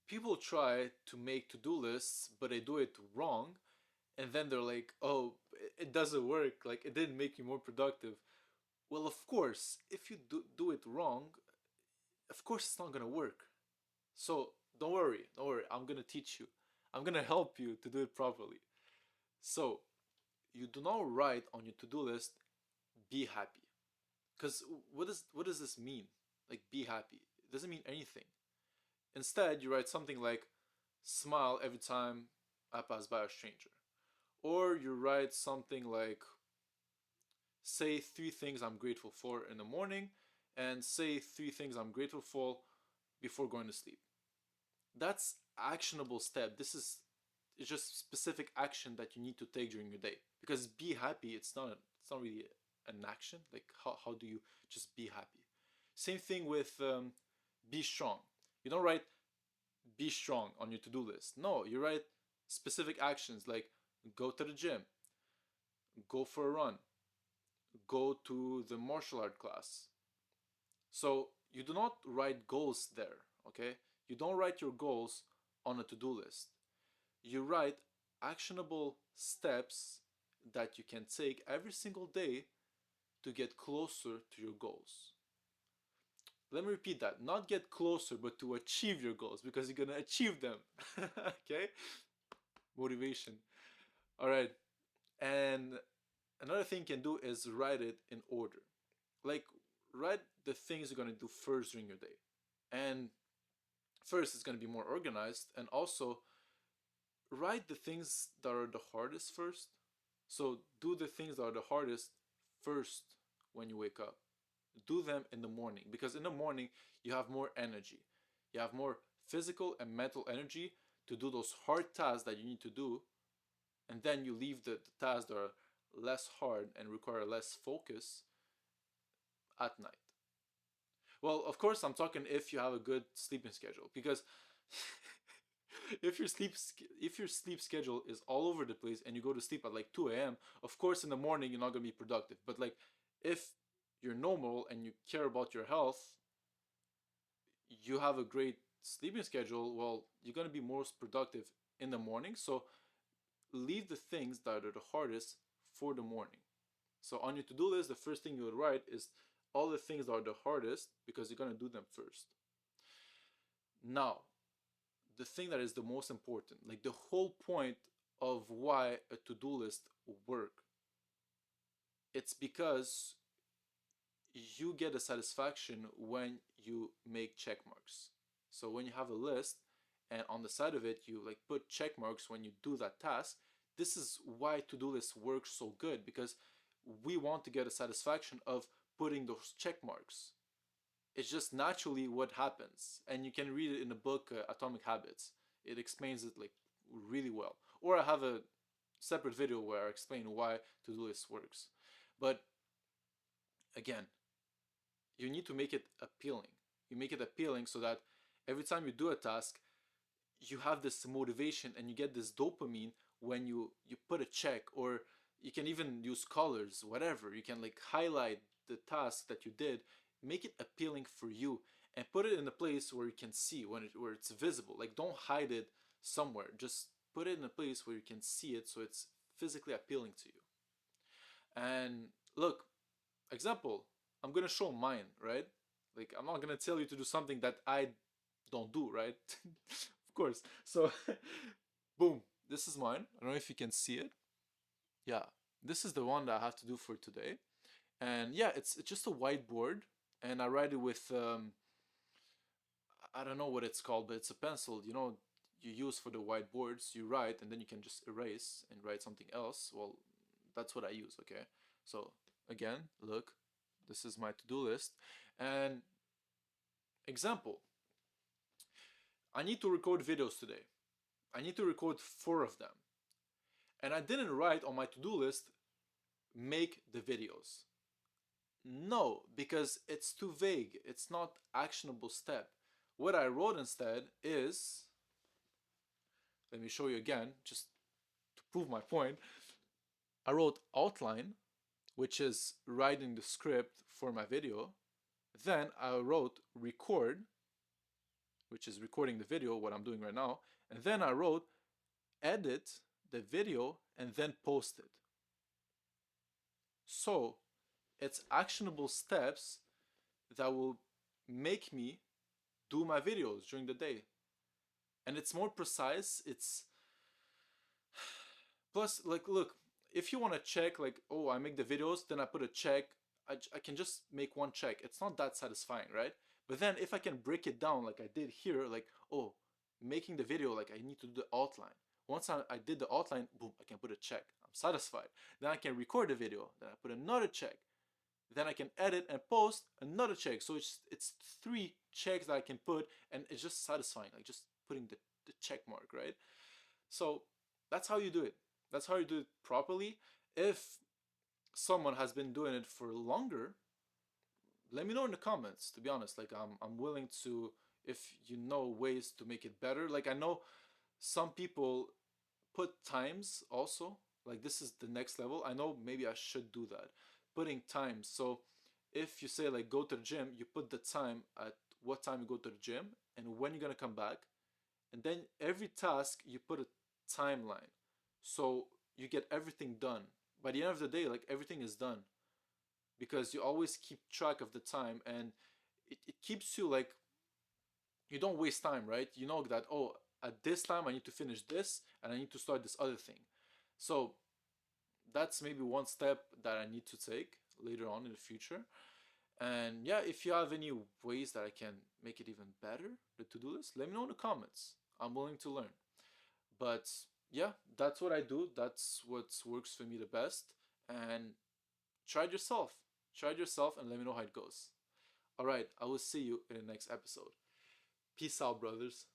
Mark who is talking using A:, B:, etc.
A: people try to make to-do lists, but they do it wrong, and then they're like, "Oh, it doesn't work. Like it didn't make you more productive." Well, of course, if you do it wrong, of course it's not gonna work. So don't worry, don't worry. I'm gonna teach you. I'm gonna help you to do it properly. So you do not write on your to-do list, "Be happy," because what does this mean? Like be happy. It doesn't mean anything. Instead, you write something like, "Smile every time I pass by a stranger." Or you write something like, "Say three things I'm grateful for in the morning," and "say three things I'm grateful for before going to sleep." That's actionable step. This is it's just specific action that you need to take during your day. Because be happy, it's not really an action. Like how do you just be happy? Same thing with be strong. You don't write "be strong" on your to-do list. No, you write specific actions like go to the gym, go for a run, go to the martial art class. So you do not write goals there, okay? You don't write your goals on a to-do list. You write actionable steps that you can take every single day to get closer to your goals. Let me repeat that. Not get closer, but to achieve your goals because you're going to achieve them. Okay? Motivation. All right. And another thing you can do is write it in order. Like, write the things you're going to do first during your day. And first, it's going to be more organized. And also, write the things that are the hardest first. So, do the things that are the hardest first when you wake up. Do them in the morning because in the morning, you have more energy. You have more physical and mental energy to do those hard tasks that you need to do. And then you leave the tasks that are less hard and require less focus at night. Well, of course, I'm talking if you have a good sleeping schedule because if your sleep schedule is all over the place and you go to sleep at like 2 a.m., of course in the morning you're not going to be productive. But like if you're normal and you care about your health, you have a great sleeping schedule, well, you're going to be most productive in the morning. So leave the things that are the hardest for the morning. So on your to-do list, the first thing you would write is all the things that are the hardest because you're going to do them first. Now, the thing that is the most important, like the whole point of why a to-do list work, it's because you get a satisfaction when you make check marks. So when you have a list and on the side of it you like put check marks when you do that task, this is why to-do lists work so good because we want to get a satisfaction of putting those check marks. It's just naturally what happens, and you can read it in the book Atomic Habits. It explains it like really well. Or I have a separate video where I explain why to-do list works. But again, you need to make it appealing. You make it appealing so that every time you do a task, you have this motivation and you get this dopamine when you put a check, or you can even use colors, whatever. You can like highlight the task that you did, make it appealing for you, and put it in a place where you can see where it's visible. Like don't hide it somewhere. Just put it in a place where you can see it so it's physically appealing to you. And look, example, I'm gonna show mine, right? Like I'm not gonna tell you to do something that I don't do, right? Of course. So boom, this is mine. I don't know if you can see it. Yeah, this is the one that I have to do for today. And yeah, it's just a whiteboard, and I write it with I don't know what it's called, but it's a pencil. You use for the whiteboards. You write, and then you can just erase and write something else. Well, that's what I use. Okay. So again, look, this is my to-do list. And example, I need to record videos today. I need to record 4 of them. And I didn't write on my to-do list, make the videos. No, because it's too vague. It's not actionable step. What I wrote instead is, let me show you again, just to prove my point. I wrote outline, which is writing the script for my video. Then I wrote record, which is recording the video, what I'm doing right now. And then I wrote edit the video and then post it. So it's actionable steps that will make me do my videos during the day. And it's more precise. It's plus, like, look, if you want to check, like, oh, I make the videos, then I put a check. I can just make one check. It's not that satisfying, right? But then if I can break it down like I did here, like, oh, making the video, like I need to do the outline. Once I did the outline, boom, I can put a check. I'm satisfied. Then I can record the video. Then I put another check. Then I can edit and post another check. So it's three checks that I can put, and it's just satisfying, like just putting the check mark, right? So that's how you do it. That's how you do it properly. If someone has been doing it for longer, let me know in the comments. To be honest, like I'm willing to, if you know ways to make it better. Like I know some people put times also. Like this is the next level. I know maybe I should do that. Putting times. So if you say like go to the gym, you put the time at what time you go to the gym and when you're gonna come back. And then every task you put a timeline. So you get everything done. By the end of the day, like everything is done because you always keep track of the time, and it keeps you like you don't waste time, right? You know that, oh, at this time I need to finish this and I need to start this other thing. So that's maybe one step that I need to take later on in the future. And yeah, if you have any ways that I can make it even better, the to-do list, let me know in the comments. I'm willing to learn. But yeah, that's what I do. That's what works for me the best. And try it yourself. Try it yourself and let me know how it goes. All right, I will see you in the next episode. Peace out, brothers.